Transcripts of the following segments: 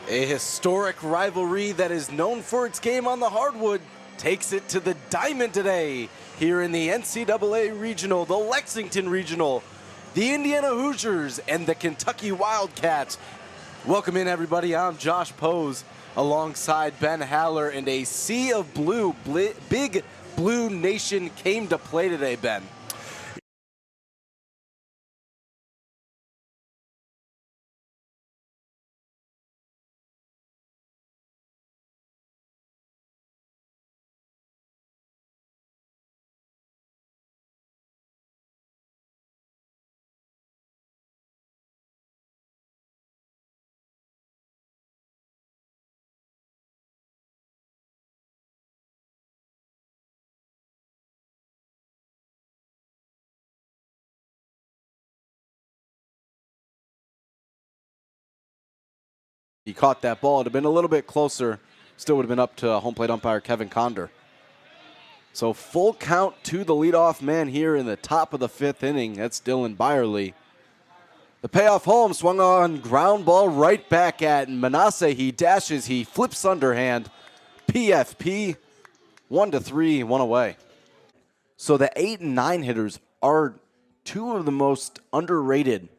A historic rivalry that is known for its game on the hardwood takes it to the diamond today here in the NCAA Regional, the Lexington Regional, the Indiana Hoosiers, and the Kentucky Wildcats. Welcome in, everybody. I'm Josh Pose alongside Ben Haller, and a sea of blue, big blue nation came to play today, Ben. He caught that ball. It would have been a little bit closer. Still would have been up to home plate umpire Kevin Conder. So full count to the leadoff man here in the top of the fifth inning. That's Dylan Byerly. The payoff home swung on ground ball right back at Manasseh. He dashes, he flips underhand. PFP, 1-3, one away. So the 8 and 9 hitters are two of the most underrated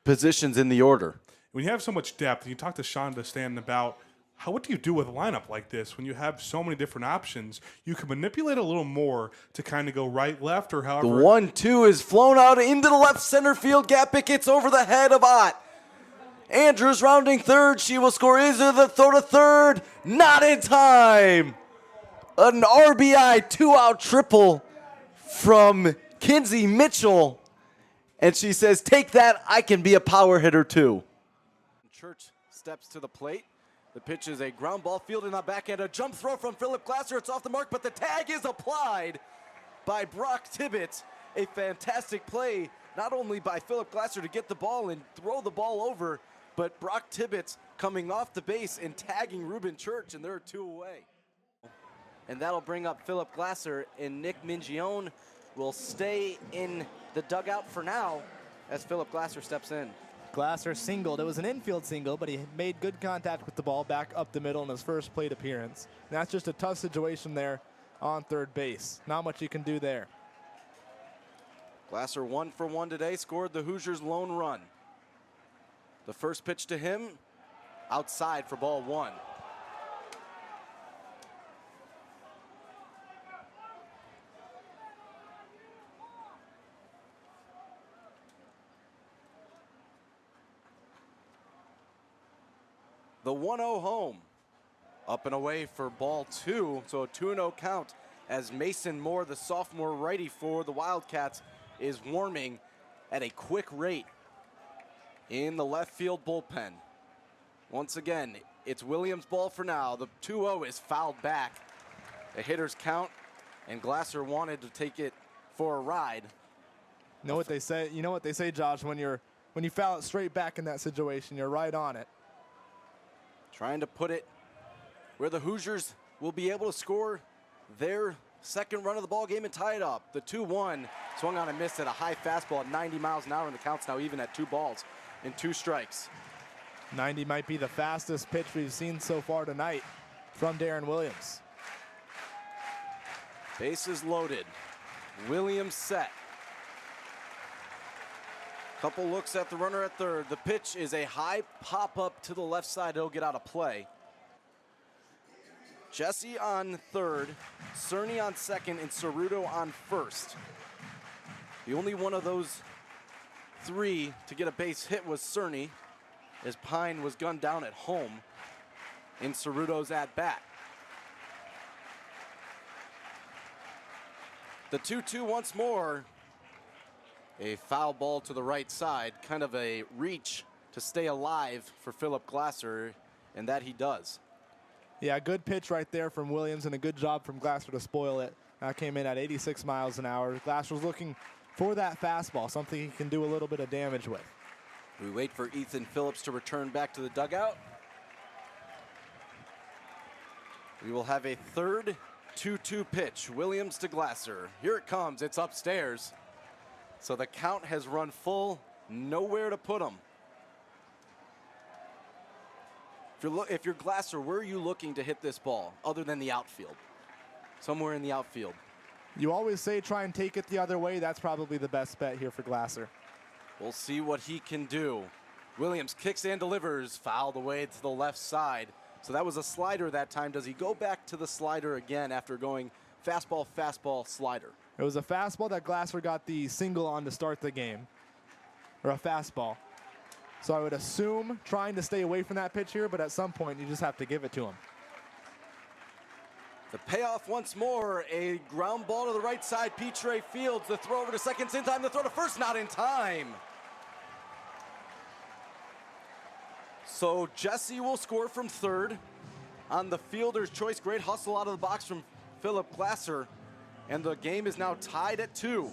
positions in the order. When you have so much depth, and you talk to Shonda Stanton about what do you do with a lineup like this when you have so many different options? You can manipulate a little more to kind of go right, left, or however. The 1-2 is flown out into the left center field gap. It gets over the head of Ott. Andrews rounding third. She will score. Is there the throw to third? Not in time. An RBI two-out triple from Kinsey Mitchell. And she says, take that. I can be a power hitter too. Church steps to the plate. The pitch is a ground ball fielded on back end. A jump throw from Philip Glasser. It's off the mark, but the tag is applied by Brock Tibbetts. A fantastic play, not only by Philip Glasser to get the ball and throw the ball over, but Brock Tibbetts coming off the base and tagging Ruben Church, and there are two away. And that'll bring up Philip Glasser, and Nick Mingione will stay in the dugout for now as Philip Glasser steps in. Glasser singled. It was an infield single, but he made good contact with the ball back up the middle in his first plate appearance. And that's just a tough situation there on third base. Not much you can do there. Glasser 1 for 1 today, scored the Hoosiers' lone run. The first pitch to him, outside for ball 1. The 1-0 home, up and away for ball 2, so a 2-0 count as Mason Moore, the sophomore righty for the Wildcats, is warming at a quick rate in the left field bullpen. Once again, it's Williams' ball for now. The 2-0 is fouled back. The hitters count, and Glasser wanted to take it for a ride. You know what they say, Josh, when you foul it straight back in that situation, you're right on it. Trying to put it where the Hoosiers will be able to score their second run of the ball game and tie it up. The 2-1 swung on and missed at a high fastball at 90 miles an hour, and the count's now even at 2 balls and 2 strikes. 90 might be the fastest pitch we've seen so far tonight from Darren Williams. Bases loaded. Williams set. Couple looks at the runner at third. The pitch is a high pop-up to the left side. It'll get out of play. Jesse on third, Cerny on second, and Ceruto on first. The only one of those 3 to get a base hit was Cerny, as Pine was gunned down at home in Ceruto's at-bat. The 2-2 once more. A foul ball to the right side, kind of a reach to stay alive for Philip Glasser, and that he does. Yeah, good pitch right there from Williams, and a good job from Glasser to spoil it. Came in at 86 miles an hour. Glasser was looking for that fastball, something he can do a little bit of damage with. We wait for Ethan Phillips to return back to the dugout. We will have a third 2-2 pitch. Williams to Glasser. Here it comes. It's upstairs. So the count has run full. Nowhere to put him. If you're Glasser, where are you looking to hit this ball other than the outfield? Somewhere in the outfield. You always say try and take it the other way. That's probably the best bet here for Glasser. We'll see what he can do. Williams kicks and delivers, fouled away to the left side. So that was a slider that time. Does he go back to the slider again after going fastball, fastball, slider? It was a fastball that Glasser got the single on to start the game, or a fastball. So I would assume trying to stay away from that pitch here, but at some point you just have to give it to him. The payoff once more, a ground ball to the right side. Petre Fields, the throw over to second's in time, the throw to first, not in time. So Jesse will score from third on the fielder's choice. Great hustle out of the box from Philip Glasser. And the game is now tied at 2.